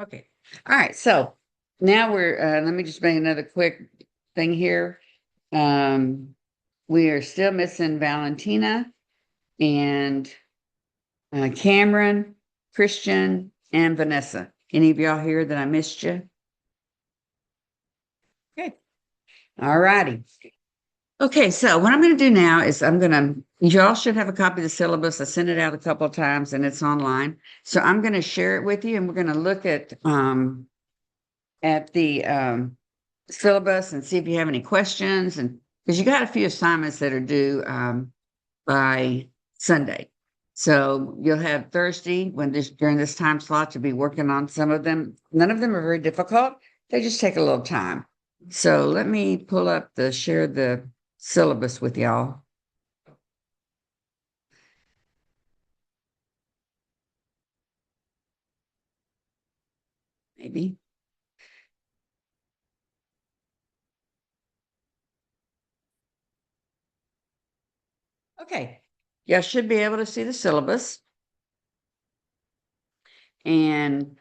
Okay. All right. So now let me just make another quick thing here. Um, we are still missing Valentina and Cameron, Christian, and Vanessa. Any of y'all here that I missed you? Okay. All righty. Okay, so what I'm going to do now is y'all should have a copy of the syllabus. I sent it out a couple of times and it's online. So I'm going to share it with you and we're going to look at the syllabus and see if you have any questions. And because you got a few assignments that are due by Sunday. So you'll have Thursday during this time slot to be working on some of them. None of them are very difficult. They just take a little time. So let me share the syllabus with y'all. Maybe. Okay. Y'all should be able to see the syllabus. And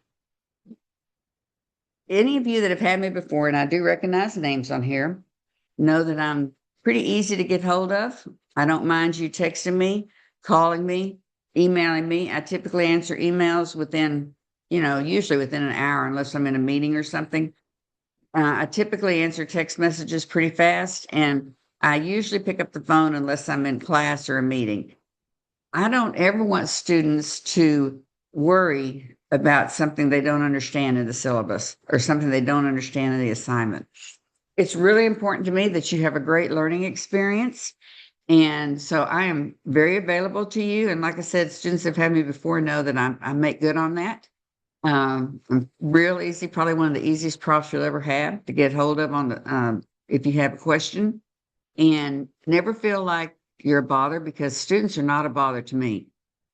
any of you that have had me before, and I do recognize names on here, know that I'm pretty easy to get hold of. I don't mind you texting me, calling me, emailing me. I typically answer emails within, usually within an hour, unless I'm in a meeting or something. I typically answer text messages pretty fast, and I usually pick up the phone unless I'm in class or a meeting. I don't ever want students to worry about something they don't understand in the syllabus or something they don't understand in the assignment. It's really important to me that you have a great learning experience. And so I am very available to you. And like I said, students that have had me before know that I make good on that. I'm real easy, probably one of the easiest profs you'll ever have to get hold of if you have a question. And never feel like you're a bother because students are not a bother to me.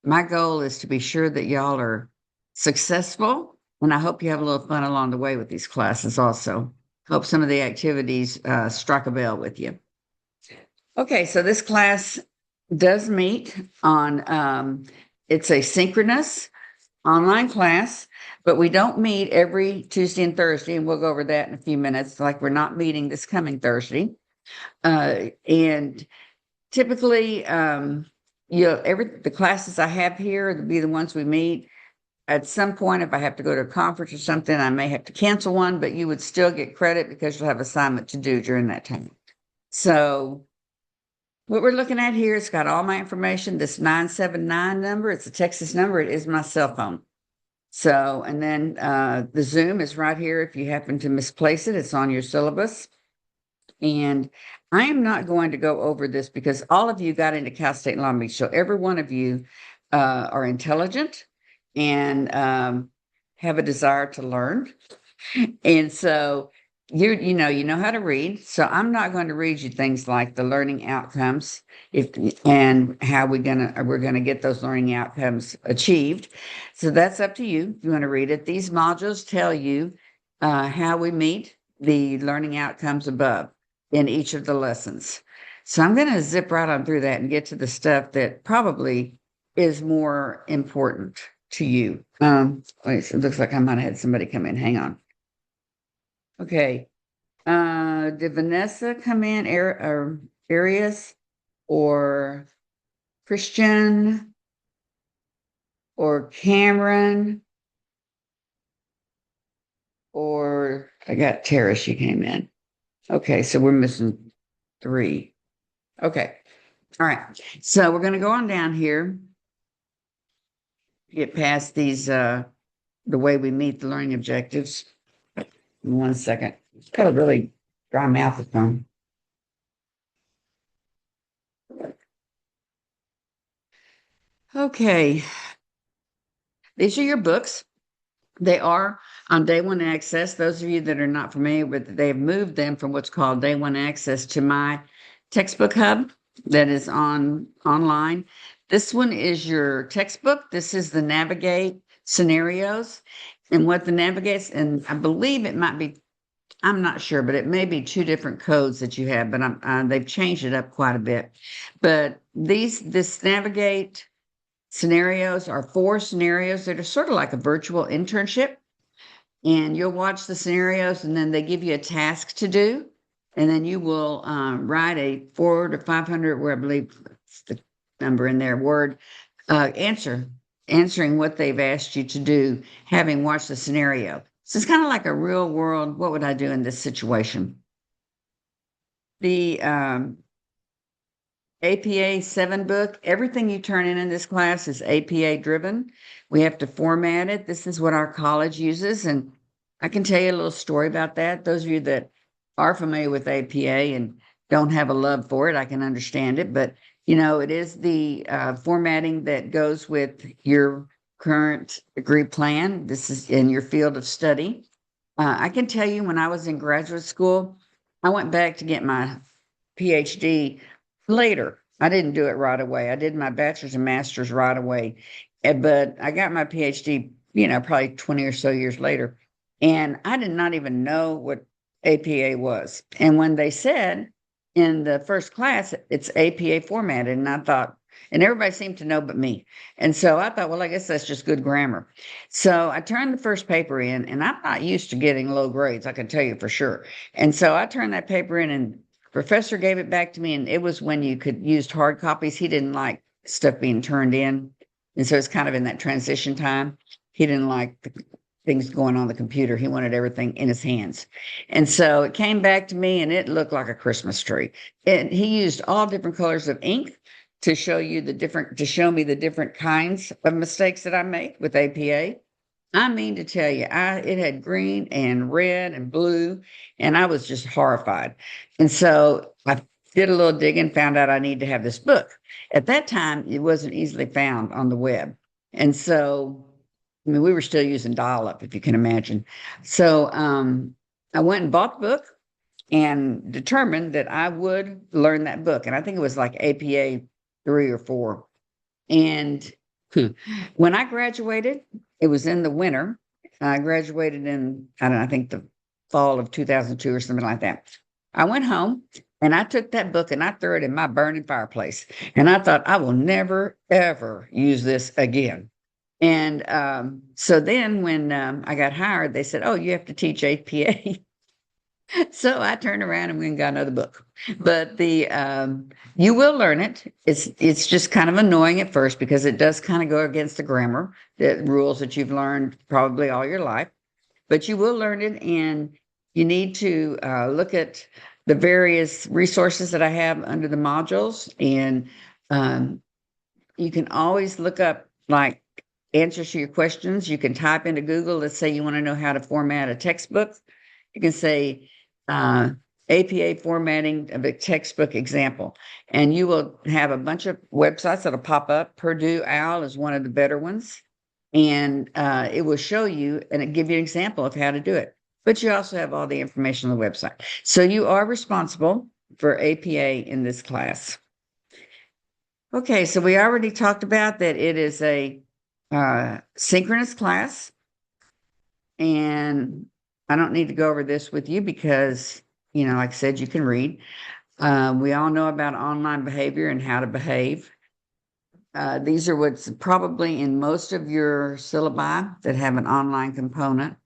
My goal is to be sure that y'all are successful. And I hope you have a little fun along the way with these classes also. Hope some of the activities strike a bell with you. Okay, so this class does meet it's a synchronous online class, but we don't meet every Tuesday and Thursday, and we'll go over that in a few minutes, like we're not meeting this coming Thursday. And typically, the classes I have here will be the ones we meet. At some point, if I have to go to a conference or something, I may have to cancel one, but you would still get credit because you'll have assignment to do during that time. So what we're looking at here, it's got all my information. This 979 number, it's a Texas number. It is my cell phone. So, and then the Zoom is right here. If you happen to misplace it, it's on your syllabus. And I am not going to go over this because all of you got into Cal State Long Beach. So every one of you are intelligent and have a desire to learn. And so you know how to read. So I'm not going to read you things like the learning outcomes and how we're gonna get those learning outcomes achieved. So that's up to you if you want to read it. These modules tell you how we meet the learning outcomes above in each of the lessons. So I'm going to zip right on through that and get to the stuff that probably is more important to you. Wait, it looks like I might have had somebody come in. Hang on. Okay. Did Vanessa come in, or Arias, or Christian, or Cameron, or I got Tara, she came in. Okay, so we're missing 3. Okay. All right. So we're going to go on down here, get past these, the way we meet the learning objectives. 1 second. It's got a really dry mouth at them. Okay. These are your books. They are on day one access. Those of you that are not familiar with it, they have moved them from what's called day one access to my textbook hub that is online. This one is your textbook. This is the Navigate scenarios. And what the Navigates, and I believe it might be, I'm not sure, but it may be 2 different codes that you have, but they've changed it up quite a bit. But this Navigate scenarios are 4 scenarios that are sort of like a virtual internship. and you'll watch the scenarios, and then they give you a task to do. And then you will write a 400 to 500, where I believe it's the number in there, word answering what they've asked you to do, having watched the scenario. So it's kind of like a real world, what would I do in this situation? The APA 7 book, everything you turn in this class is APA driven. We have to format it. This is what our college uses. And I can tell you a little story about that. Those of you that are familiar with APA and don't have a love for it, I can understand it. But, it is the formatting that goes with your current degree plan. This is in your field of study. I can tell you when I was in graduate school, I went back to get my PhD later. I didn't do it right away. I did my bachelor's and master's right away, but I got my PhD, probably 20 or so years later. And I did not even know what APA was. And when they said in the first class, it's APA formatted, and I thought, and everybody seemed to know but me. And so I thought, well, I guess that's just good grammar. So I turned the first paper in, and I'm not used to getting low grades, I can tell you for sure. And so I turned that paper in, and professor gave it back to me, and it was when you could use hard copies. He didn't like stuff being turned in. And so it's kind of in that transition time. He didn't like the things going on the computer. He wanted everything in his hands. And so it came back to me, and it looked like a Christmas tree. And he used all different colors of ink to show me the different kinds of mistakes that I make with APA. I mean to tell you, it had green and red and blue, and I was just horrified. And so I did a little digging, found out I needed to have this book. At that time, it wasn't easily found on the web. And so, I mean, we were still using dial-up, if you can imagine. So I went and bought the book and determined that I would learn that book. And I think it was like APA 3 or 4. And when I graduated, it was in the winter. I graduated in, I don't know, I think the fall of 2002 or something like that. I went home and I took that book and I threw it in my burning fireplace. And I thought, I will never, ever use this again. And so then when I got hired, they said, oh, you have to teach APA. So I turned around and went and got another book. But you will learn it. It's just kind of annoying at first because it does kind of go against the grammar, the rules that you've learned probably all your life. But you will learn it, and you need to look at the various resources that I have under the modules. And you can always look up like answers to your questions. You can type into Google, let's say you want to know how to format a textbook. You can say APA formatting of a textbook example, and you will have a bunch of websites that'll pop up. Purdue OWL is one of the better ones, and it will show you and it give you an example of how to do it. But you also have all the information on the website. So you are responsible for APA in this class. Okay, so we already talked about that it is a synchronous class, and I don't need to go over this with you because, like I said, you can read. We all know about online behavior and how to behave. These are what's probably in most of your syllabi that have an online component.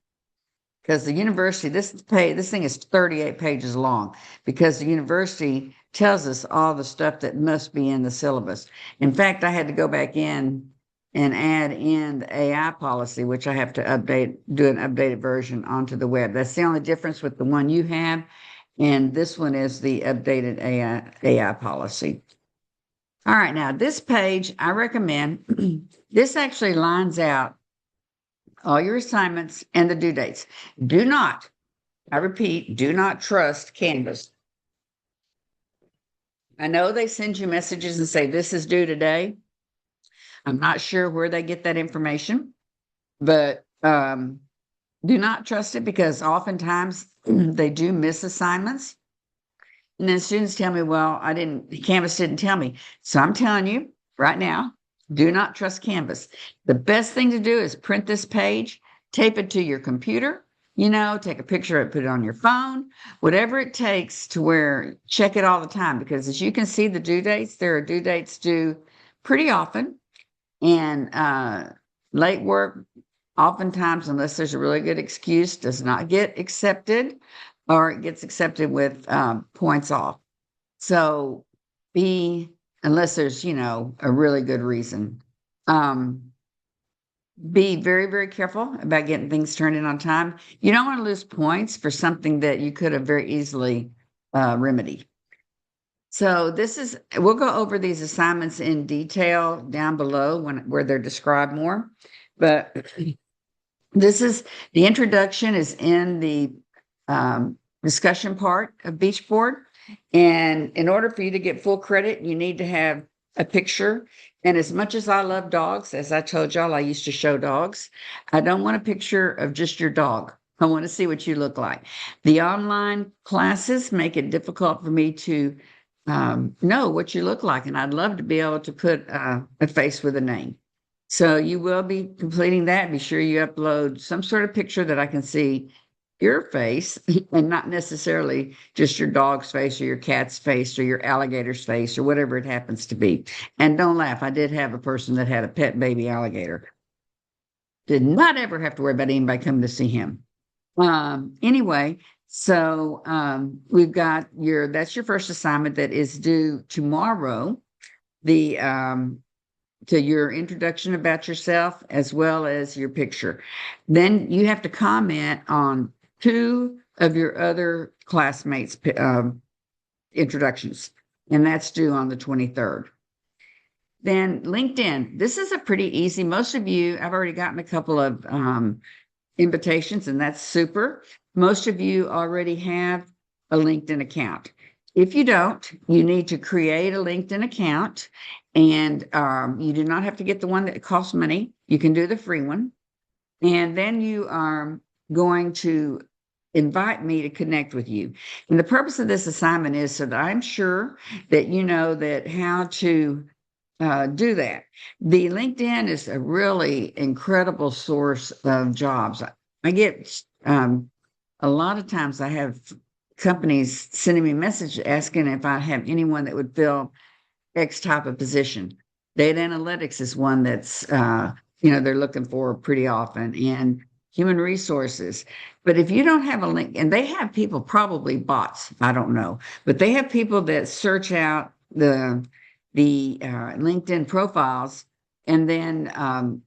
Because the university, this thing is 38 pages long because the university tells us all the stuff that must be in the syllabus. In fact, I had to go back in and add in the AI policy, which I have to do an updated version onto the web. That's the only difference with the one you have. And this one is the updated AI policy. All right, now this page, I recommend, this actually lines out all your assignments and the due dates. Do not, I repeat, do not trust Canvas. I know they send you messages and say, this is due today. I'm not sure where they get that information, but do not trust it because oftentimes they do miss assignments. And then students tell me, well, Canvas didn't tell me. So I'm telling you right now, do not trust Canvas. The best thing to do is print this page, tape it to your computer, take a picture of it, put it on your phone, whatever it takes to check it all the time. Because as you can see, the due dates, there are due dates due pretty often. And late work, oftentimes, unless there's a really good excuse, does not get accepted, or it gets accepted with points off. So unless there's, a really good reason. Be very, very careful about getting things turned in on time. You don't want to lose points for something that you could have very easily remedied. So we'll go over these assignments in detail down below where they're described more. But the introduction is in the discussion part of Beach Board. And in order for you to get full credit, you need to have a picture. And as much as I love dogs, as I told y'all, I used to show dogs. I don't want a picture of just your dog. I want to see what you look like. The online classes make it difficult for me to know what you look like. And I'd love to be able to put a face with a name. So you will be completing that. Be sure you upload some sort of picture that I can see your face and not necessarily just your dog's face or your cat's face or your alligator's face or whatever it happens to be. And don't laugh. I did have a person that had a pet baby alligator. Did not ever have to worry about anybody coming to see him. Anyway, so that's your first assignment that is due tomorrow. To your introduction about yourself as well as your picture. Then you have to comment on 2 of your other classmates' introductions, and that's due on the 23rd. Then LinkedIn. This is a pretty easy. Most of you, I've already gotten a couple of invitations, and that's super. Most of you already have a LinkedIn account. If you don't, you need to create a LinkedIn account, and you do not have to get the one that costs money. You can do the free one. And then you are going to invite me to connect with you. And the purpose of this assignment is so that I'm sure that you know that how to do that. The LinkedIn is a really incredible source of jobs. I get a lot of times I have companies sending me a message asking if I have anyone that would fill X type of position. Data analytics is one that's, they're looking for pretty often, and human resources. But if you don't have a link, and they have people, probably bots, I don't know, but they have people that search out the LinkedIn profiles and then,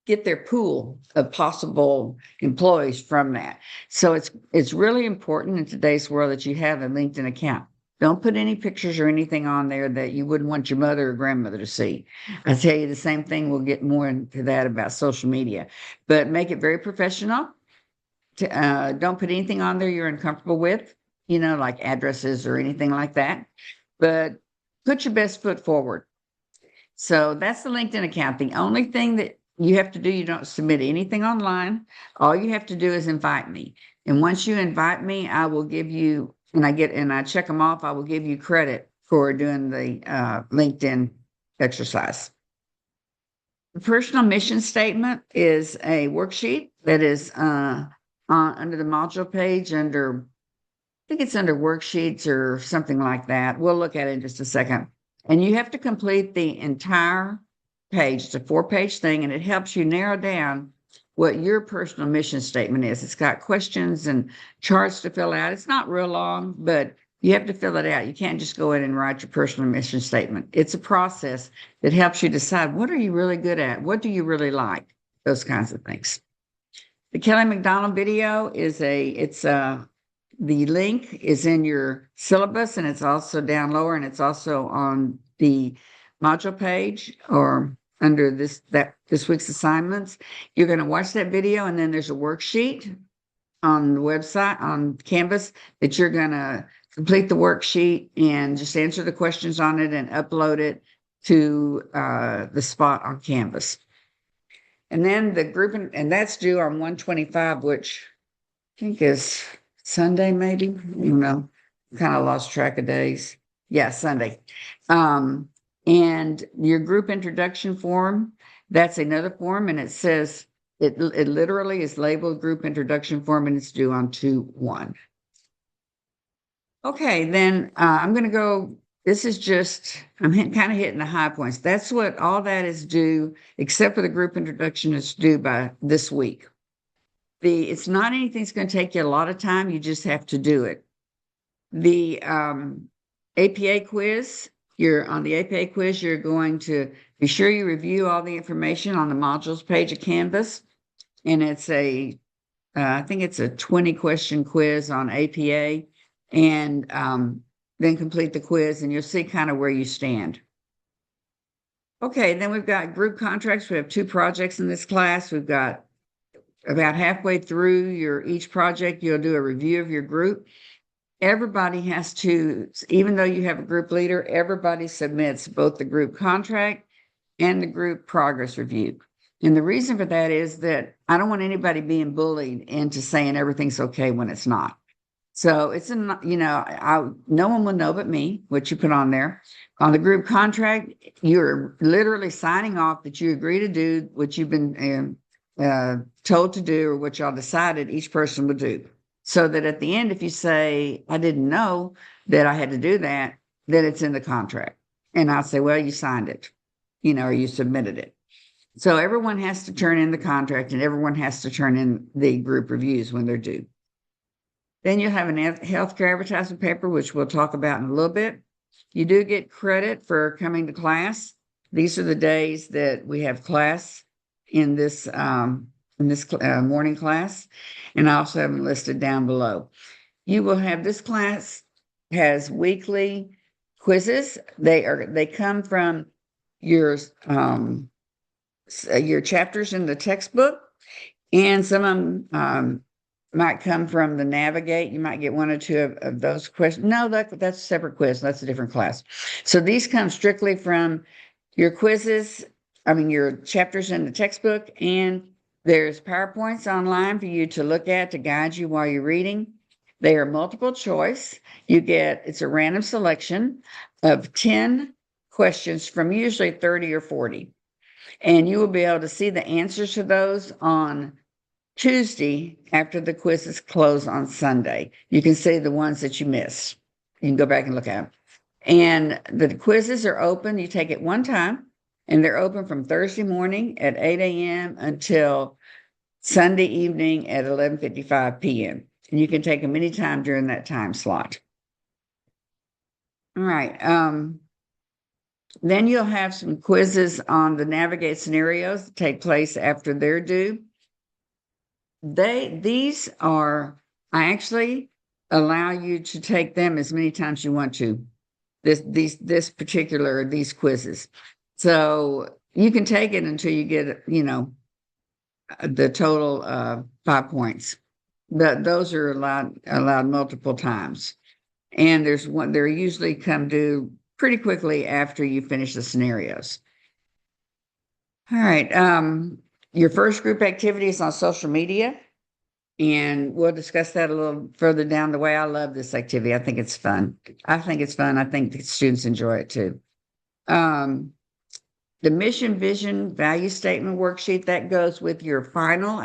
get their pool of possible employees from that. So it's really important in today's world that you have a LinkedIn account. Don't put any pictures or anything on there that you wouldn't want your mother or grandmother to see. I tell you the same thing. We'll get more into that about social media, but make it very professional. Don't put anything on there you're uncomfortable with, like addresses or anything like that, but put your best foot forward. So that's the LinkedIn account. The only thing that you have to do, you don't submit anything online. All you have to do is invite me. And once you invite me, I will give you, and I check them off, I will give you credit for doing the LinkedIn exercise. The personal mission statement is a worksheet that is under the module page I think it's under worksheets or something like that. We'll look at it in just a second. And you have to complete the entire page. It's a 4-page thing, and it helps you narrow down what your personal mission statement is. It's got questions and charts to fill out. It's not real long, but you have to fill it out. You can't just go in and write your personal mission statement. It's a process that helps you decide what are you really good at? What do you really like? Those kinds of things. The Kelly McDonald video the link is in your syllabus, and it's also down lower, and it's also on the module page or under this week's assignments. You're going to watch that video, and then there's a worksheet on the website, on Canvas, that you're going to complete the worksheet and just answer the questions on it and upload it to the spot on Canvas. And then the group, and that's due on 1/25, which I think is Sunday, maybe, kind of lost track of days. Yeah, Sunday. And your group introduction form, that's another form, and it says, it literally is labeled group introduction form, and it's due on 2/1. Okay, then I'm going to go this is just, I'm kind of hitting the high points. That's what all that is due, except for the group introduction, is due by this week. It's not anything that's going to take you a lot of time. You just have to do it. The APA quiz, on the APA quiz, you're going to be sure you review all the information on the modules page of Canvas. And it's I think it's a 20-question quiz on APA. And then complete the quiz and you'll see kind of where you stand. Okay, then we've got group contracts. We have 2 projects in this class. We've got about halfway through each project, you'll do a review of your group. Everybody has to, even though you have a group leader, everybody submits both the group contract and the group progress review. And the reason for that is that I don't want anybody being bullied into saying everything's okay when it's not. So it's no one will know but me what you put on there. On the group contract, you're literally signing off that you agree to do what you've been told to do or what y'all decided each person would do. So that at the end, if you say, I didn't know that I had to do that, then it's in the contract. And I'll say, well, you signed it, or you submitted it. So everyone has to turn in the contract and everyone has to turn in the group reviews when they're due. Then you'll have a healthcare advertisement paper, which we'll talk about in a little bit. You do get credit for coming to class. These are the days that we have class in this morning class, and I also have them listed down below. You will have, this class has weekly quizzes. They come from your chapters in the textbook, and some of them might come from the Navigate. You might get 1 or 2 of those questions. No, that's a separate quiz. That's a different class. So these come strictly from your quizzes, your chapters in the textbook, and there's PowerPoints online for you to look at to guide you while you're reading. They are multiple choice. It's a random selection of 10 questions from usually 30 or 40. And you will be able to see the answers to those on Tuesday after the quizzes close on Sunday. You can see the ones that you missed. You can go back and look at them. And the quizzes are open. You take it one time, and they're open from Thursday morning at 8 a.m. until Sunday evening at 11:55 p.m. And you can take them anytime during that time slot. All right. Then you'll have some quizzes on the Navigate scenarios that take place after they're due. I actually allow you to take them as many times you want to, these quizzes. So you can take it until you get, the total 5 points. Those are allowed multiple times. And they're usually come due pretty quickly after you finish the scenarios. All right. Your first group activity is on social media, and we'll discuss that a little further down the way. I love this activity. I think it's fun. I think the students enjoy it too. The mission, vision, value statement worksheet, that goes with your final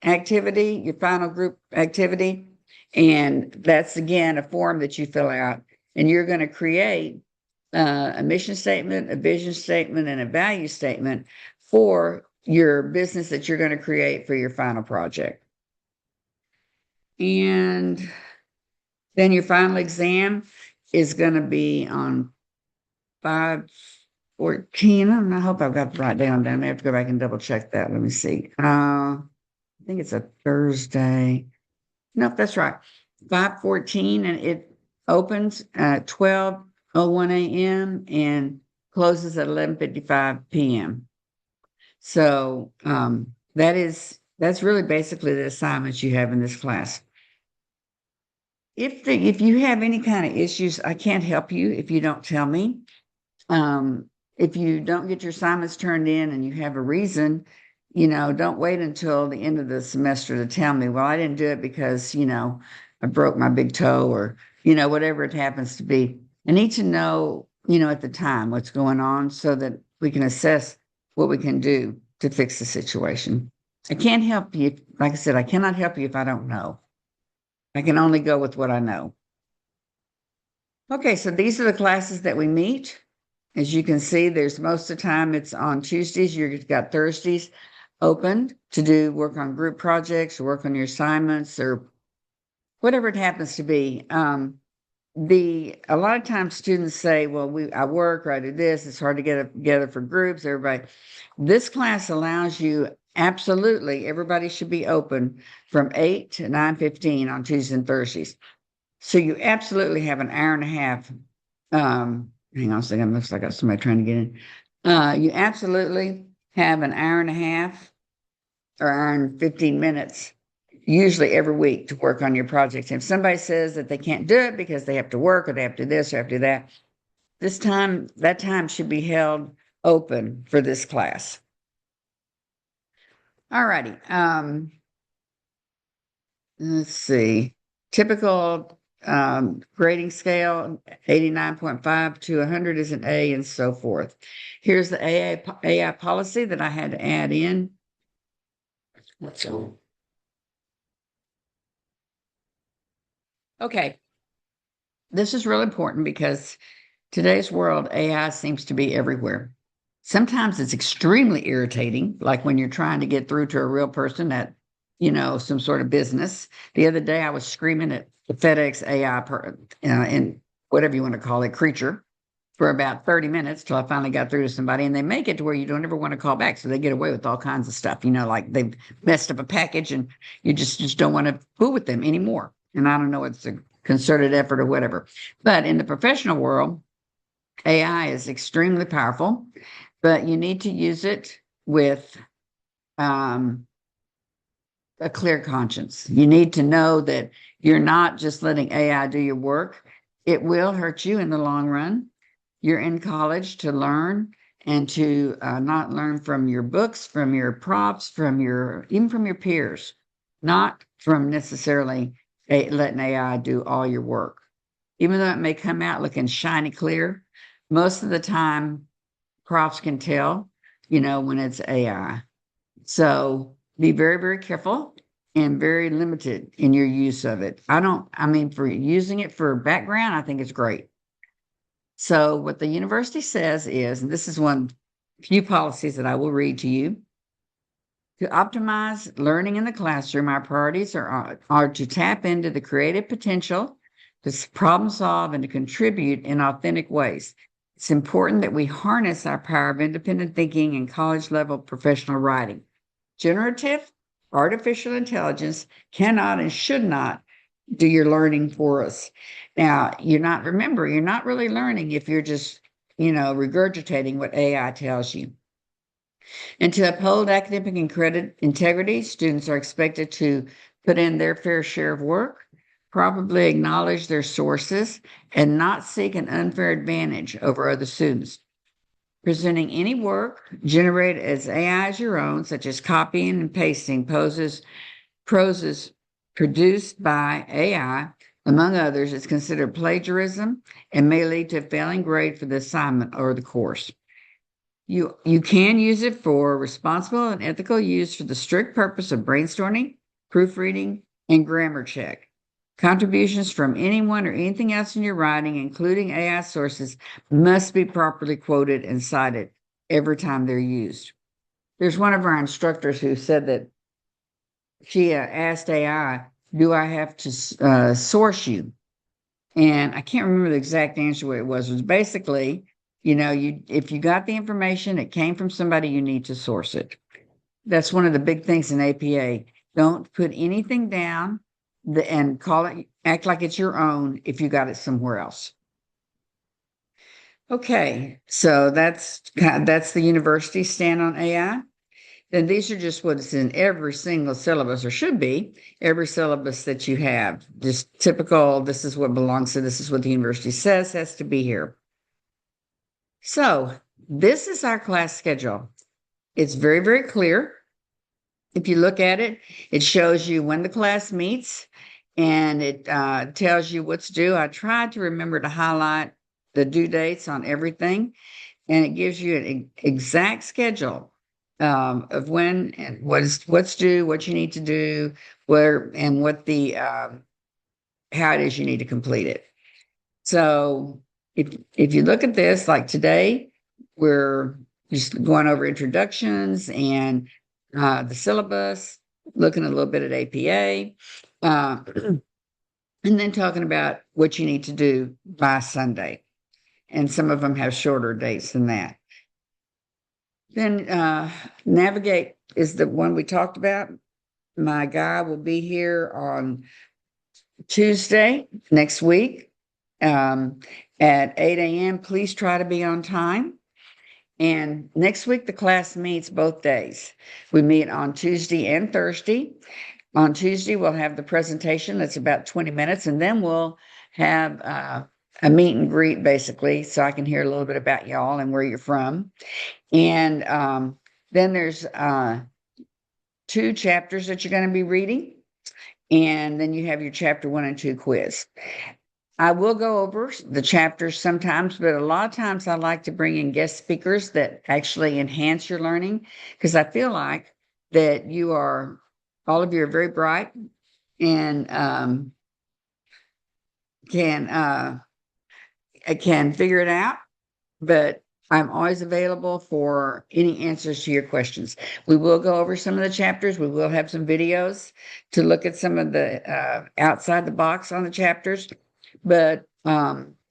activity, your final group activity. And that's, again, a form that you fill out. And you're going to create a mission statement, a vision statement, and a value statement for your business that you're going to create for your final project. And then your final exam is going to be on 5/14. I hope I've got the right day on down. I have to go back and double check that. Let me see. I think it's a Thursday. Nope, that's right. 5/14, and it opens at 12:01 a.m. and closes at 11:55 p.m. So that's really basically the assignments you have in this class. If you have any kind of issues, I can't help you if you don't tell me. If you don't get your assignments turned in and you have a reason, don't wait until the end of the semester to tell me, well, I didn't do it because, I broke my big toe or, whatever it happens to be. I need to know, at the time what's going on so that we can assess what we can do to fix the situation. I can't help you. Like I said, I cannot help you if I don't know. I can only go with what I know. Okay, so these are the classes that we meet. As you can see, there's most of the time it's on Tuesdays. You've got Thursdays open to do work on group projects or work on your assignments or whatever it happens to be. A lot of times students say, well, I work or I do this. It's hard to get together for groups, everybody. This class allows you absolutely, everybody should be open from 8 to 9:15 on Tuesdays and Thursdays. So you absolutely have an hour and a half. Hang on a second, looks like I got somebody trying to get in. You absolutely have an hour and a half or hour and 15 minutes usually every week to work on your projects. If somebody says that they can't do it because they have to work or they have to do this or have to do that, that time should be held open for this class. All righty. Let's see. Typical grading scale, 89.5 to 100 is an A and so forth. Here's the AI policy that I had to add in. Let's go. Okay. This is real important because today's world, AI seems to be everywhere. Sometimes it's extremely irritating, like when you're trying to get through to a real person at, some sort of business. The other day, I was screaming at the FedEx AI, and whatever you want to call it, creature, for about 30 minutes till I finally got through to somebody. And they make it to where you don't ever want to call back, so they get away with all kinds of stuff. Like they've messed up a package, and you just don't want to fool with them anymore. And I don't know, it's a concerted effort or whatever. But in the professional world, AI is extremely powerful, but you need to use it with a clear conscience. You need to know that you're not just letting AI do your work. It will hurt you in the long run. You're in college to learn and to not learn from your books, from your props, even from your peers, not from necessarily letting AI do all your work. Even though it may come out looking shiny clear, most of the time profs can tell, when it's AI. So be very, very careful and very limited in your use of it. For using it for background, I think it's great. So what the university says is, and this is one few policies that I will read to you. To optimize learning in the classroom, our priorities are to tap into the creative potential, to problem solve, and to contribute in authentic ways. It's important that we harness our power of independent thinking and college-level professional writing. Generative artificial intelligence cannot and should not do your learning for us. Now, you're not really learning if you're just, regurgitating what AI tells you. And to uphold academic and credit integrity, students are expected to put in their fair share of work, probably acknowledge their sources, and not seek an unfair advantage over other students. Presenting any work generated as AI as your own, such as copying and pasting proses produced by AI, among others, is considered plagiarism and may lead to a failing grade for the assignment or the course. You can use it for responsible and ethical use for the strict purpose of brainstorming, proofreading, and grammar check. Contributions from anyone or anything else in your writing, including AI sources, must be properly quoted and cited every time they're used. There's one of our instructors who said that she asked AI, do I have to source you? And I can't remember the exact answer what it was. It was basically, if you got the information, it came from somebody, you need to source it. That's one of the big things in APA. Don't put anything down and act like it's your own if you got it somewhere else. Okay, so that's the university stand on AI. Then these are just what's in every single syllabus, or should be every syllabus that you have. Just typical, this is what belongs to, this is what the university says has to be here. So this is our class schedule. It's very, very clear. If you look at it, it shows you when the class meets and it tells you what's due. I tried to remember to highlight the due dates on everything, and it gives you an exact schedule of when and what's due, what you need to do, where and what the how it is you need to complete it. So if you look at this, like today, we're just going over introductions and the syllabus, looking a little bit at APA, and then talking about what you need to do by Sunday. And some of them have shorter dates than that. Then Navigate is the one we talked about. My guy will be here on Tuesday next week at 8 a.m. Please try to be on time. And next week, the class meets both days. We meet on Tuesday and Thursday. On Tuesday, we'll have the presentation that's about 20 minutes, and then we'll have a meet and greet, basically, so I can hear a little bit about y'all and where you're from. And then there's 2 chapters that you're going to be reading. And then you have your chapter 1 and 2 quiz. I will go over the chapters sometimes, but a lot of times I like to bring in guest speakers that actually enhance your learning, because I feel like that all of you are very bright and can figure it out, but I'm always available for any answers to your questions. We will go over some of the chapters. We will have some videos to look at some of the outside the box on the chapters. But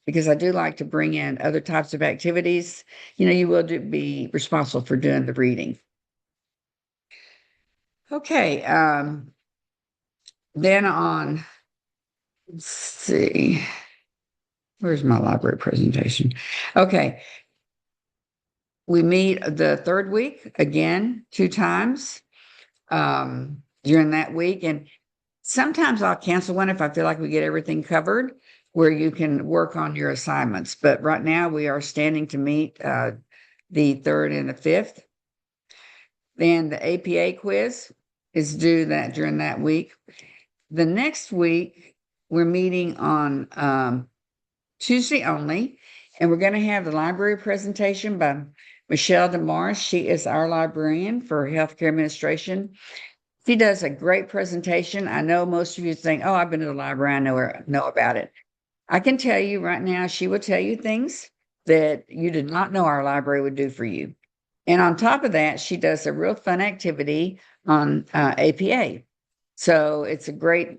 because I do like to bring in other types of activities, you will be responsible for doing the reading. Okay. Then let's see, where's my library presentation? Okay. We meet the 3rd week again, 2 times during that week. And sometimes I'll cancel one if I feel like we get everything covered, where you can work on your assignments. But right now we are standing to meet the 3rd and the 5th. Then the APA quiz is due during that week. The next week, we're meeting on Tuesday only, and we're going to have the library presentation by Michelle DeMars. She is our librarian for healthcare administration. She does a great presentation. I know most of you think, oh, I've been to the library, I know about it. I can tell you right now, she will tell you things that you did not know our library would do for you. And on top of that, she does a real fun activity on APA. So it's a great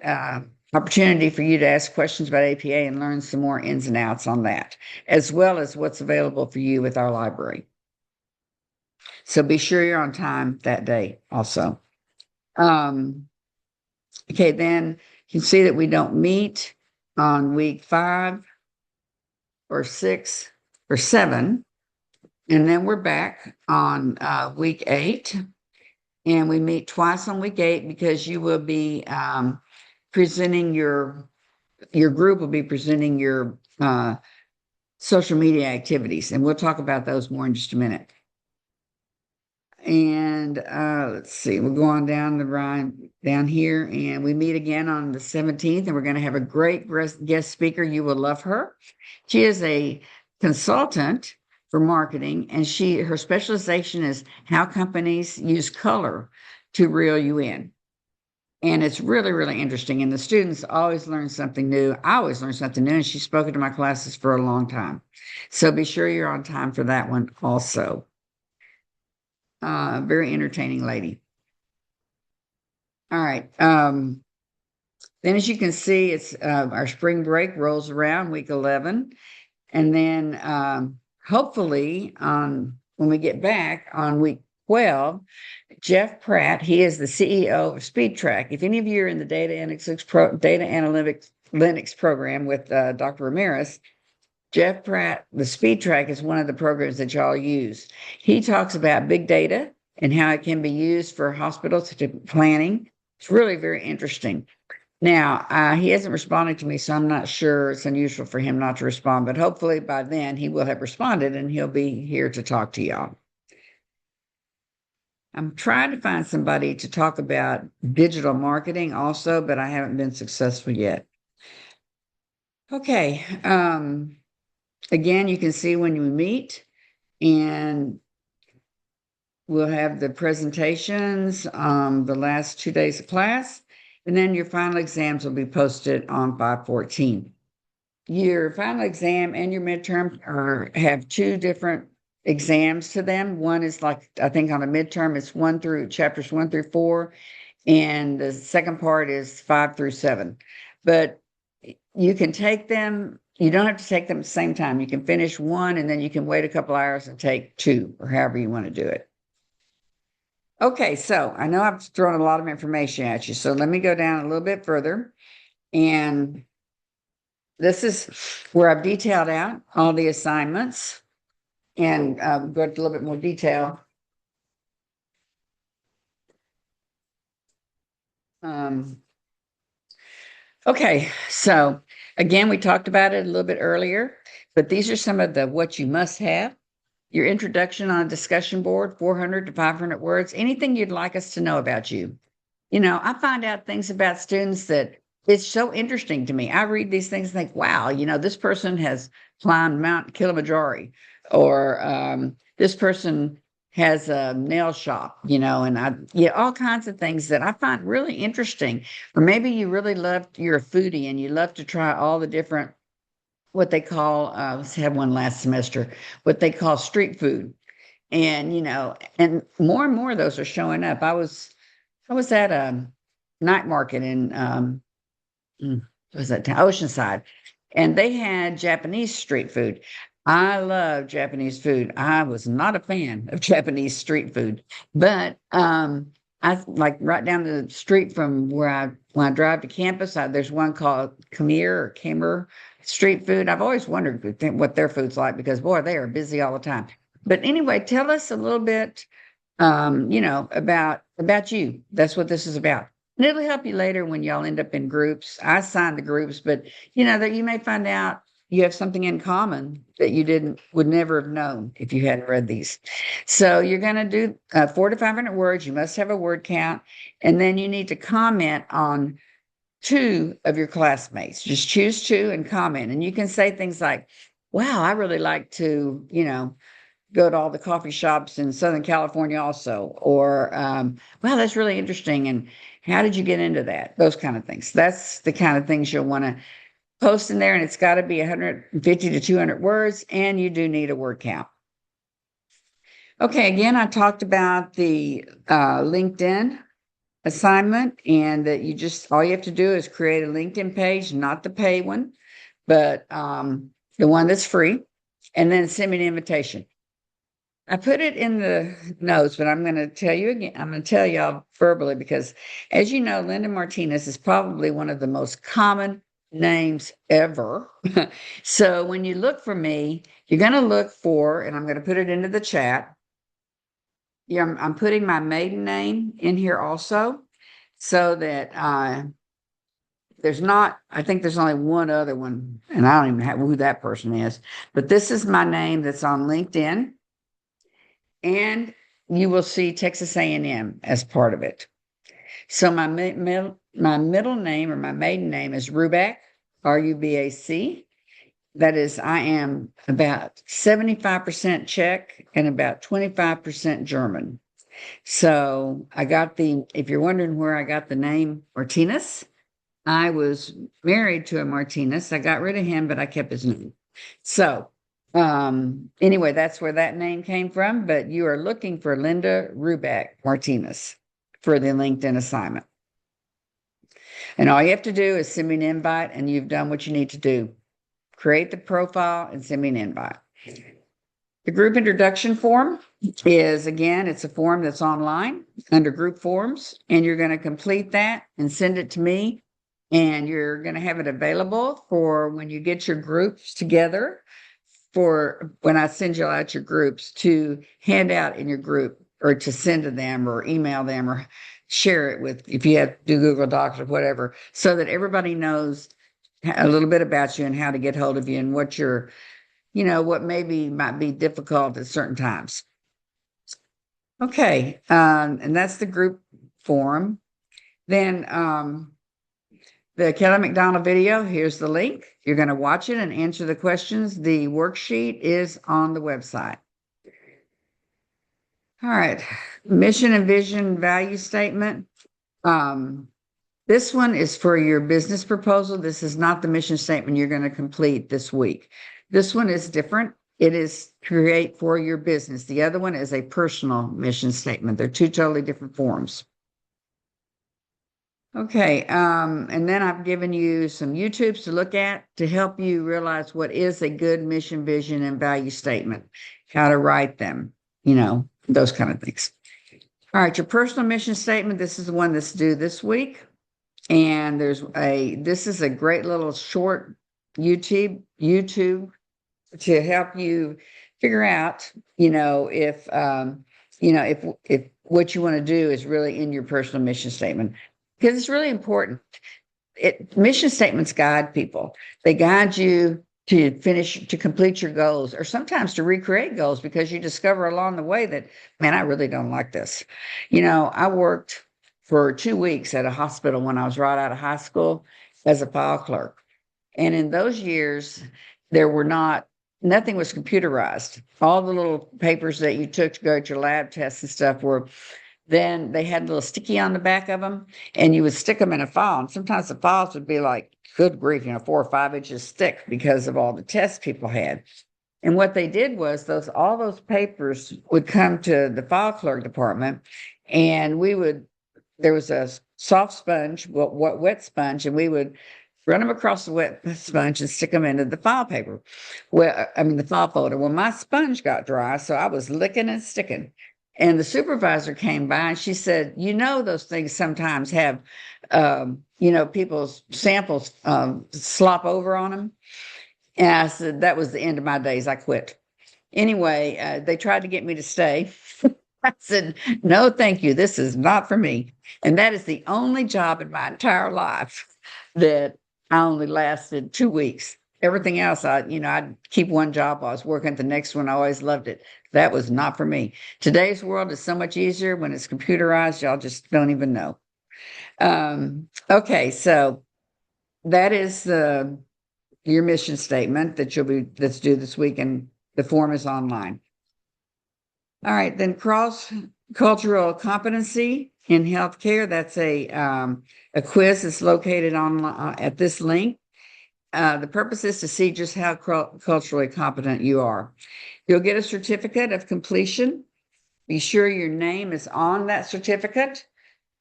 opportunity for you to ask questions about APA and learn some more ins and outs on that, as well as what's available for you with our library. So be sure you're on time that day also. Okay, then you can see that we don't meet on week 5 or 6 or 7. And then we're back on week 8. And we meet twice on week 8 because you will be presenting your group will be presenting your social media activities. And we'll talk about those more in just a minute. And let's see, we'll go on down the line down here, and we meet again on the 17th, and we're going to have a great guest speaker. You will love her. She is a consultant for marketing, and her specialization is how companies use color to reel you in. And it's really, really interesting. And the students always learn something new. I always learn something new, and she's spoken to my classes for a long time. So be sure you're on time for that one also. Very entertaining lady. All right. Then as you can see, it's our spring break rolls around week 11. And then hopefully when we get back on week 12, Jeff Pratt, he is the CEO of Speed Track. If any of you are in the data analytics program with Dr. Ramirez, Jeff Pratt, the Speed Track is one of the programs that y'all use. He talks about big data and how it can be used for hospitals to planning. It's really very interesting. Now, he hasn't responded to me, so I'm not sure. It's unusual for him not to respond, but hopefully by then he will have responded and he'll be here to talk to y'all. I'm trying to find somebody to talk about digital marketing also, but I haven't been successful yet. Okay. Again, you can see when you meet, and we'll have the presentations the last 2 days of class, and then your final exams will be posted on 5/14. your final exam and your midterm have two different exams to them. One is like, I think on a midterm, it's chapters 1 through 4. And the second part is 5 through 7. But you can take them, you don't have to take them at the same time. You can finish one and then you can wait a couple hours and take two, or however you want to do it. Okay, so I know I've thrown a lot of information at you. So let me go down a little bit further. And this is where I've detailed out all the assignments and go into a little bit more detail. Okay, so again, we talked about it a little bit earlier, but these are some of the what you must have. Your introduction on a discussion board, 400 to 500 words, anything you'd like us to know about you. You know, I find out things about students that it's so interesting to me. I read these things and think, wow, this person has climbed Mount Kilimanjaro, or this person has a nail shop, and all kinds of things that I find really interesting. Or maybe you're a foodie and you love to try all the different, what they call, let's have one last semester, what they call street food. And, and more of those are showing up. I was at a night market in, was that Oceanside, and they had Japanese street food. I love Japanese food. I was not a fan of Japanese street food, but I like right down the street from when I drive to campus. There's one called Kamer street food. I've always wondered what their food's like because boy, they are busy all the time. But anyway, tell us a little bit, about you. That's what this is about. And it'll help you later when y'all end up in groups. I assign the groups, but that you may find out you have something in common that you would never have known if you hadn't read these. So you're going to do 400 to 500 words. You must have a word count. And then you need to comment on two of your classmates. Just choose two and comment. And you can say things like, wow, I really like to, go to all the coffee shops in Southern California also, or, wow, that's really interesting. And how did you get into that? Those kind of things. That's the kind of things you'll want to post in there. And it's got to be 150 to 200 words. And you do need a word count. Okay. Again, I talked about the LinkedIn assignment, and that all you have to do is create a LinkedIn page, not the pay one, but the one that's free, and then send me an invitation. I put it in the notes, but I'm going to tell you again. I'm going to tell y'all verbally because, as you know, Linda Martinez is probably one of the most common names ever. So when you look for me, you're going to look for, and I'm going to put it into the chat. Yeah, I'm putting my maiden name in here also, so that I think there's only one other one, and I don't even have who that person is, but this is my name that's on LinkedIn. And you will see Texas A&M as part of it. So my middle name, or my maiden name, is Rubac, Rubac. That is, I am about 75% Czech and about 25% German. So if you're wondering where I got the name Martinez, I was married to a Martinez. I got rid of him, but I kept his name. So anyway, that's where that name came from, but you are looking for Linda Rubac Martinez for the LinkedIn assignment. And all you have to do is send me an invite, and you've done what you need to do. Create the profile and send me an invite. The group introduction form is, again, it's a form that's online under group forms, and you're going to complete that and send it to me, and you're going to have it available for when you get your groups together, for when I send you out your groups, to hand out in your group, or to send to them, or email them, or share it with, if you have to do Google Docs or whatever, so that everybody knows a little bit about you and how to get hold of you and what what might be difficult at certain times. Okay. And that's the group form. Then, the Kelly McDonald video, here's the link. You're going to watch it and answer the questions. The worksheet is on the website. All right. Mission and vision value statement. This one is for your business proposal. This is not the mission statement you're going to complete this week. This one is different. It is create for your business. The other one is a personal mission statement. They're two totally different forms. Okay, and then I've given you some YouTubes to look at to help you realize what is a good mission, vision, and value statement, how to write them, those kind of things. All right, your personal mission statement. This is the one that's due this week. And this is a great little short YouTube to help you figure out, if what you want to do is really in your personal mission statement, because it's really important. Mission statements guide people. They guide you to complete your goals, or sometimes to recreate goals, because you discover along the way that, man, I really don't like this. I worked for 2 weeks at a hospital when I was right out of high school as a file clerk. And in those years, nothing was computerized. All the little papers that you took to go to your lab tests and stuff then they had a little sticky on the back of them, and you would stick them in a file. And sometimes the files would be like, good grief, 4 or 5 inches thick because of all the tests people had. And what they did was all those papers would come to the file clerk department, and there was a soft sponge, wet sponge, and we would run them across the wet sponge and stick them into the file paper. The file folder. Well, my sponge got dry, so I was licking and sticking. And the supervisor came by and she said, those things sometimes have, people's samples slop over on them. And I said, that was the end of my days. I quit. Anyway, they tried to get me to stay. I said, no, thank you. This is not for me. And that is the only job in my entire life that I only lasted 2 weeks. Everything else, I'd keep one job while I was working at the next one. I always loved it. That was not for me. Today's world is so much easier when it's computerized. Y'all just don't even know. Okay, so that is your mission statement that's due this week, and the form is online. All right, then cross-cultural competency in healthcare. That's a quiz that's located at this link. The purpose is to see just how culturally competent you are. You'll get a certificate of completion. Be sure your name is on that certificate.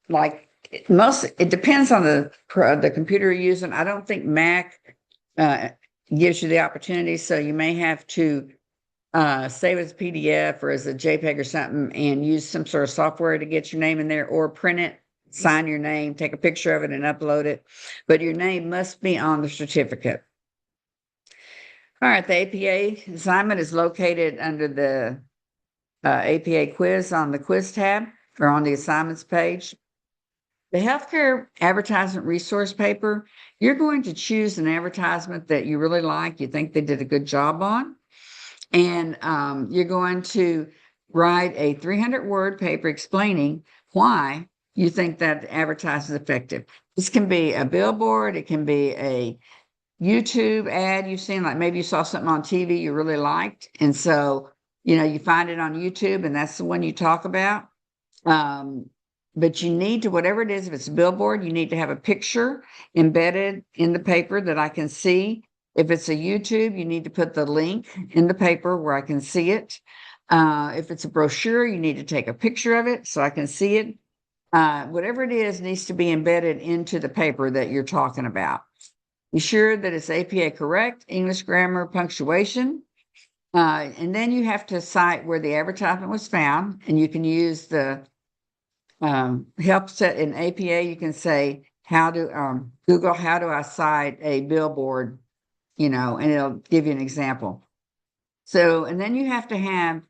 It depends on the computer you're using. I don't think Mac gives you the opportunity, so you may have to save as a PDF or as a JPEG or something, and use some sort of software to get your name in there, or print it, sign your name, take a picture of it, and upload it. But your name must be on the certificate. All right, the APA assignment is located under the APA quiz on the quiz tab, or on the assignments page. The healthcare advertisement resource paper, you're going to choose an advertisement that you really like, you think they did a good job on, and you're going to write a 300-word paper explaining why you think that advertising is effective. This can be a billboard, it can be a YouTube ad you've seen, like maybe you saw something on TV you really liked, and so you find it on YouTube, and that's the one you talk about. But you need to, whatever it is, if it's a billboard, you need to have a picture embedded in the paper that I can see. If it's a YouTube, you need to put the link in the paper where I can see it. If it's a brochure, you need to take a picture of it so I can see it. Whatever it is needs to be embedded into the paper that you're talking about. Be sure that it's APA correct, English grammar, punctuation. And then you have to cite where the advertisement was found, and you can use the help set in APA. You can say, Google, how do I cite a billboard, and it'll give you an example. So, and then you have to have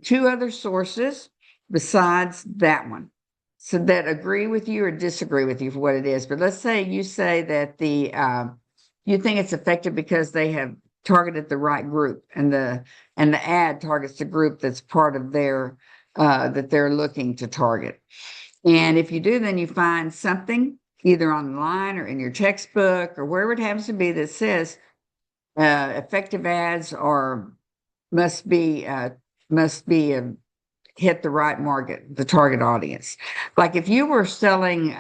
2 other sources besides that one, so that agree with you or disagree with you for what it is. But let's say you say that you think it's effective because they have targeted the right group, and the ad targets the group that's part of their that they're looking to target. And if you do, then you find something either online or in your textbook or wherever it happens to be that says effective ads must be hit the right market, the target audience. Like if you were selling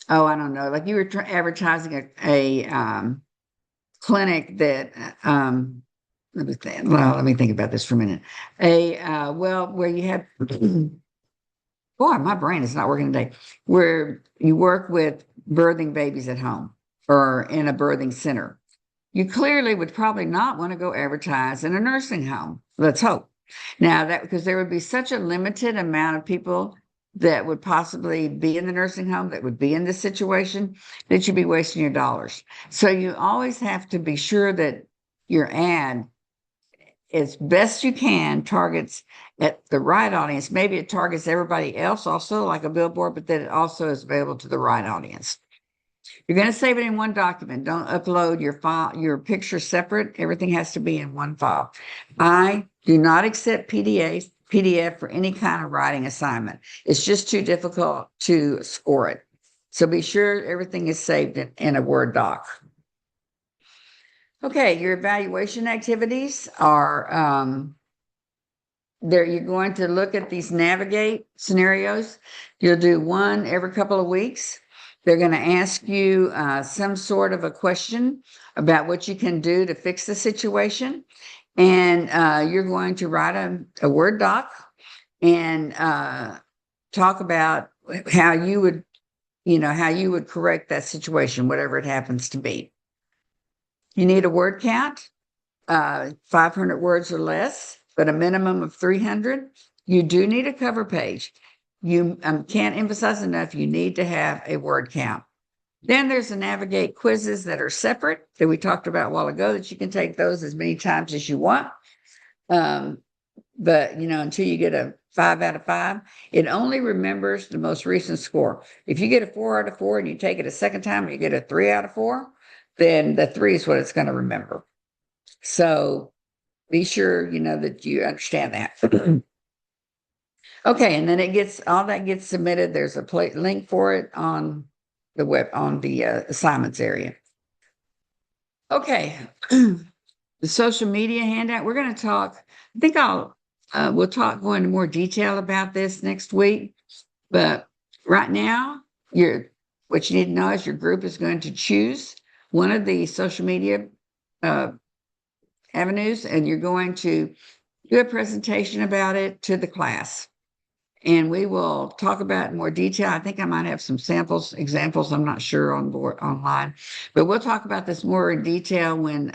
oh, I don't know, like you were advertising a clinic that, let me think about this for a minute. Well, where you have, boy, my brain is not working today, where you work with birthing babies at home or in a birthing center. You clearly would probably not want to go advertise in a nursing home. Let's hope. Now that because there would be such a limited amount of people that would possibly be in the nursing home that would be in this situation that you'd be wasting your dollars. So you always have to be sure that your ad, as best you can, targets at the right audience. Maybe it targets everybody else also, like a billboard, but that it also is available to the right audience. You're going to save it in one document. Don't upload your file, your picture separate. Everything has to be in one file. I do not accept PDF for any kind of writing assignment. It's just too difficult to score it. So be sure everything is saved in a Word doc. Okay, your evaluation activities are there. You're going to look at these navigate scenarios. You'll do one every couple of weeks. They're going to ask you some sort of a question about what you can do to fix the situation. And you're going to write a Word doc and talk about how you would, how you would correct that situation, whatever it happens to be. You need a word count, 500 words or less, but a minimum of 300. You do need a cover page. You can't emphasize enough, you need to have a word count. Then there's the navigate quizzes that are separate that we talked about a while ago, that you can take those as many times as you want. But until you get a 5 out of 5, it only remembers the most recent score. If you get a 4 out of 4 and you take it a second time and you get a 3 out of 4, then the 3 is what it's going to remember. So be sure, that you understand that. Okay. And then all that gets submitted. There's a link for it on the web, on the assignments area. Okay. The social media handout, we're going to talk, I think we'll go into more detail about this next week, but right now what you need to know is your group is going to choose one of the social media avenues, and you're going to do a presentation about it to the class. And we will talk about it in more detail. I think I might have some examples, I'm not sure, online, but we'll talk about this more in detail when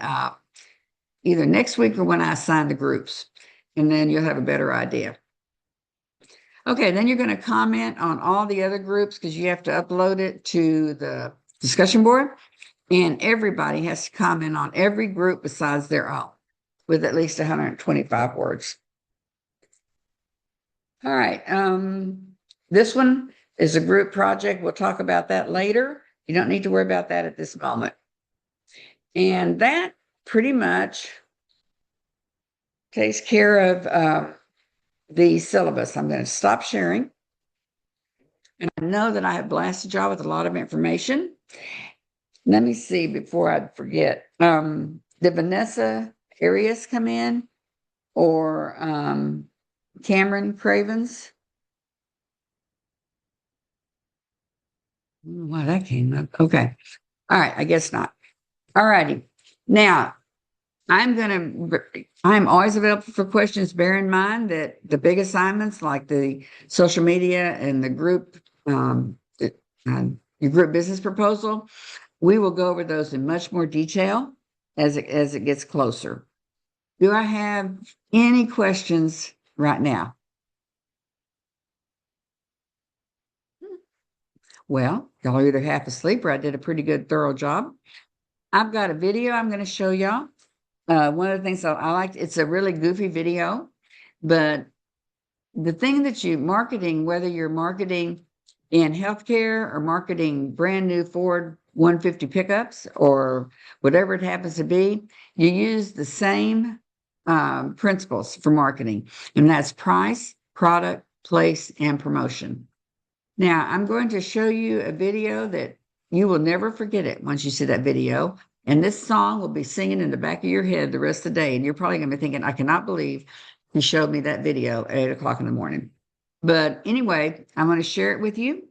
either next week or when I assign the groups, and then you'll have a better idea. Okay, then you're going to comment on all the other groups because you have to upload it to the discussion board. And everybody has to comment on every group besides their own with at least 125 words. All right. This one is a group project. We'll talk about that later. You don't need to worry about that at this moment. And that pretty much takes care of the syllabus. I'm going to stop sharing. And I know that I have blasted y'all with a lot of information. Let me see before I forget. Did Vanessa Arias come in, or Cameron Cravens? Wow, that came up. Okay. All right. I guess not. All righty. Now, I'm always available for questions. Bear in mind that the big assignments like the social media and the group, your group business proposal, we will go over those in much more detail as it gets closer. Do I have any questions right now? Well, y'all are either half asleep or I did a pretty good, thorough job. I've got a video I'm going to show y'all. One of the things I liked, it's a really goofy video, but the thing that marketing, whether you're marketing in healthcare or marketing brand new Ford 150 pickups or whatever it happens to be, you use the same principles for marketing, and that's price, product, place, and promotion. Now, I'm going to show you a video that you will never forget it once you see that video. And this song will be singing in the back of your head the rest of the day. And you're probably going to be thinking, I cannot believe he showed me that video at 8 o'clock in the morning. But anyway, I'm going to share it with you.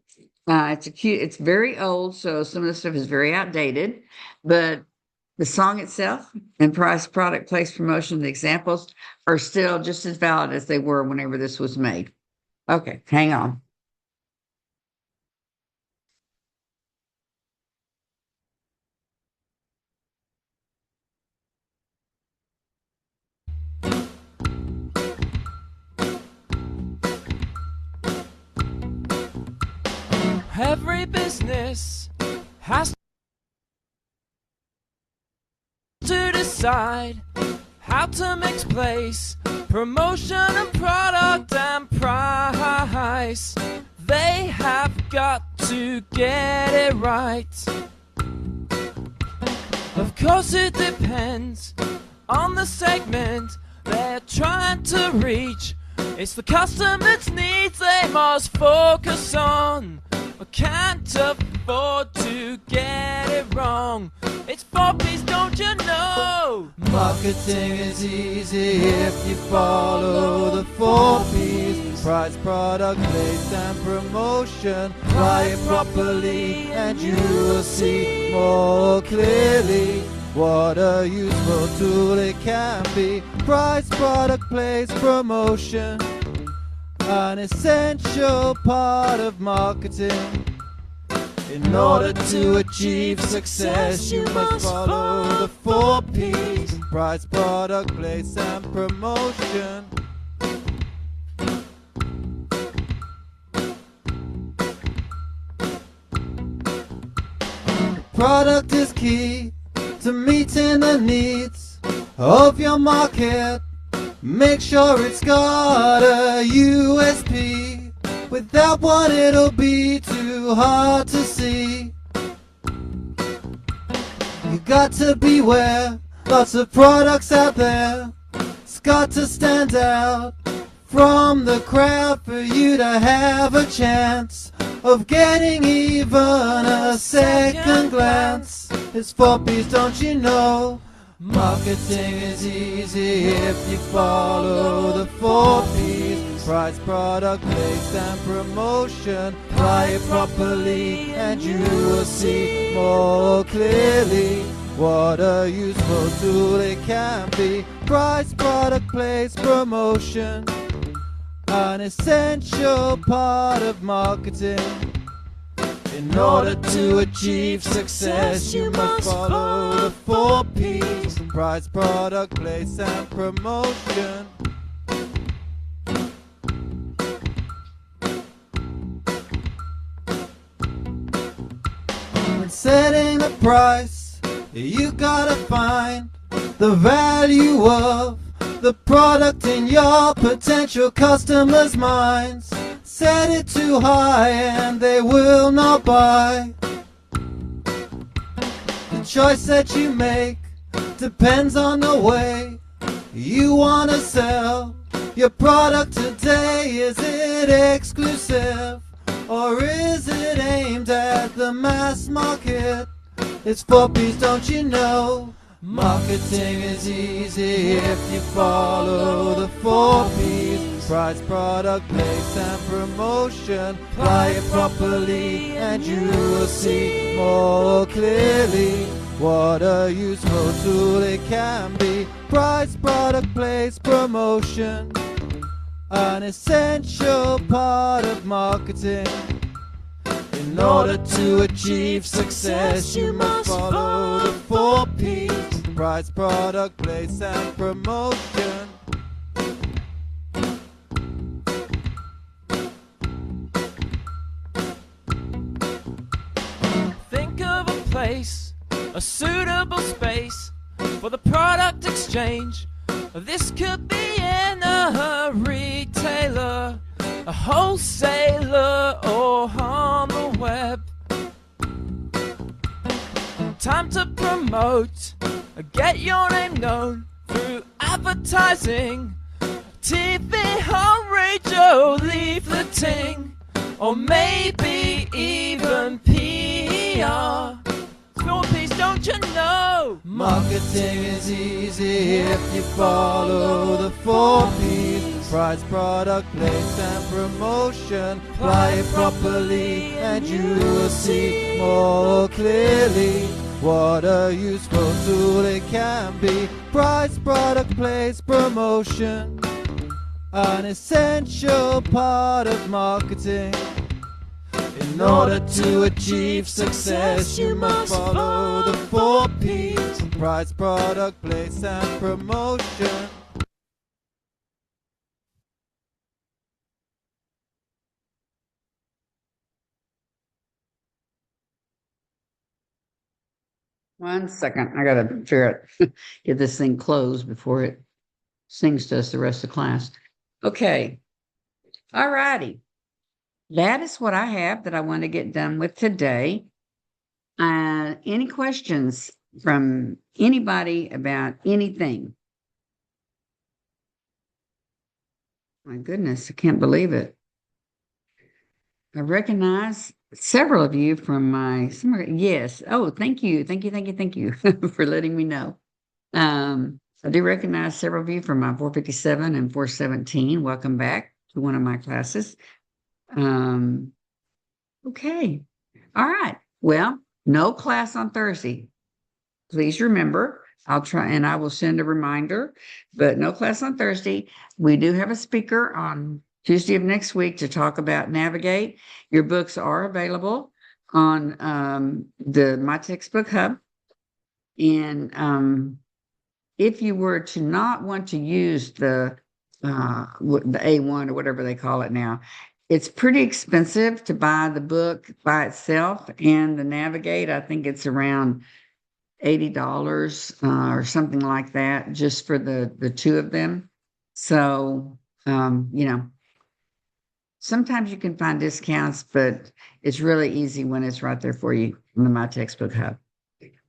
It's a cute, it's very old, so some of the stuff is very outdated, but the song itself and price, product, place, promotion, the examples are still just as valid as they were whenever this was made. Okay, hang on. Every business has to decide how to mix place, promotion and product and price. They have got to get it right. Of course it depends on the segment they're trying to reach. It's the customer's needs they must focus on. I can't afford to get it wrong. It's 4Ps, don't you know? Marketing is easy if you follow the 4Ps. Price, product, place and promotion. Apply it properly and you will see more clearly what a useful tool it can be. Price, product, place, promotion, an essential part of marketing. In order to achieve success, you must follow the 4Ps. Price, product, place and promotion. Product is key to meeting the needs of your market. Make sure it's got a USP. Without one it'll be too hard to see. You got to beware, lots of products out there. It's got to stand out from the crowd for you to have a chance of getting even a second glance. It's 4Ps, don't you know? Marketing is easy if you follow the 4Ps. Price, product, place and promotion. Apply it properly and you will see more clearly what a useful tool it can be. Price, product, place, promotion, an essential part of marketing. In order to achieve success, you must follow the 4Ps. Price, product, place and promotion. When setting a price, you gotta find the value of the product in your potential customers' minds. Set it too high and they will not buy. The choice that you make depends on the way you wanna sell your product today. Is it exclusive or is it aimed at the mass market? It's 4Ps, don't you know? Marketing is easy if you follow the 4Ps. Price, product, place and promotion. Apply it properly and you will see more clearly what a useful tool it can be. Price, product, place, promotion, an essential part of marketing. In order to achieve success, you must follow the 4Ps. Price, product, place and promotion. Think of a place, a suitable space for the product exchange. This could be in a retailer, a wholesaler, or on the web. Time to promote, get your name known through advertising, TV, on radio, leafleting, or maybe even PR. 4Ps, don't you know? Marketing is easy if you follow the 4Ps. Price, product, place, and promotion. Apply it properly, and you will see more clearly what a useful tool it can be. Price, product, place, promotion, an essential part of marketing. In order to achieve success, you must follow the 4 P's: price, product, place, and promotion. One second. I gotta figure out, get this thing closed before it sings to us the rest of class. Okay. All righty. That is what I have that I want to get done with today. Any questions from anybody about anything? My goodness, I can't believe it. I recognize several of you from my summer. Yes. Oh, thank you. Thank you. Thank you. Thank you for letting me know. I do recognize several of you from my 457 and 417. Welcome back to one of my classes. Okay. All right. Well, no class on Thursday. Please remember, I'll try and I will send a reminder, but no class on Thursday. We do have a speaker on Tuesday of next week to talk about Navigate. Your books are available on the My Textbook Hub. And if you were to not want to use the A1 or whatever they call it now, it's pretty expensive to buy the book by itself, and the Navigate, I think it's around $80 or something like that, just for the two of them. So, sometimes you can find discounts, but it's really easy when it's right there for you in the My Textbook Hub.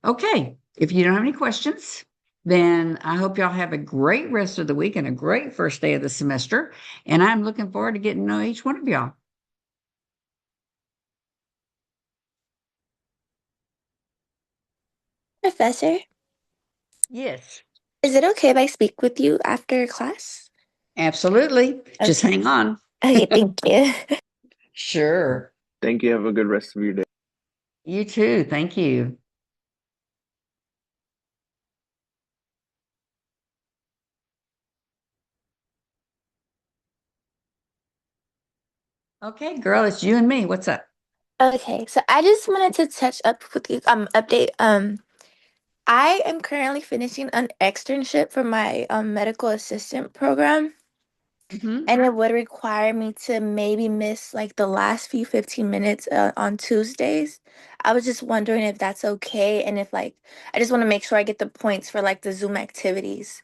Okay, if you don't have any questions, then I hope y'all have a great rest of the week and a great first day of the semester. And I'm looking forward to getting to know each one of y'all. Professor, Yes, is it okay if I speak with you after class? absolutely. Just Okay. hang on. Okay, thank you. Sure. Thank you. Have a good rest of your day. You too. Thank you. Okay, girl, it's you and me. What's up? Okay, so I just wanted to touch up with you, update. I am currently finishing an externship for my medical assistant program, Mhm. and it would require me to maybe miss like the last few 15 minutes on Tuesdays. I was just wondering if that's okay, and if like I just want to make sure I get the points for like the Zoom activities.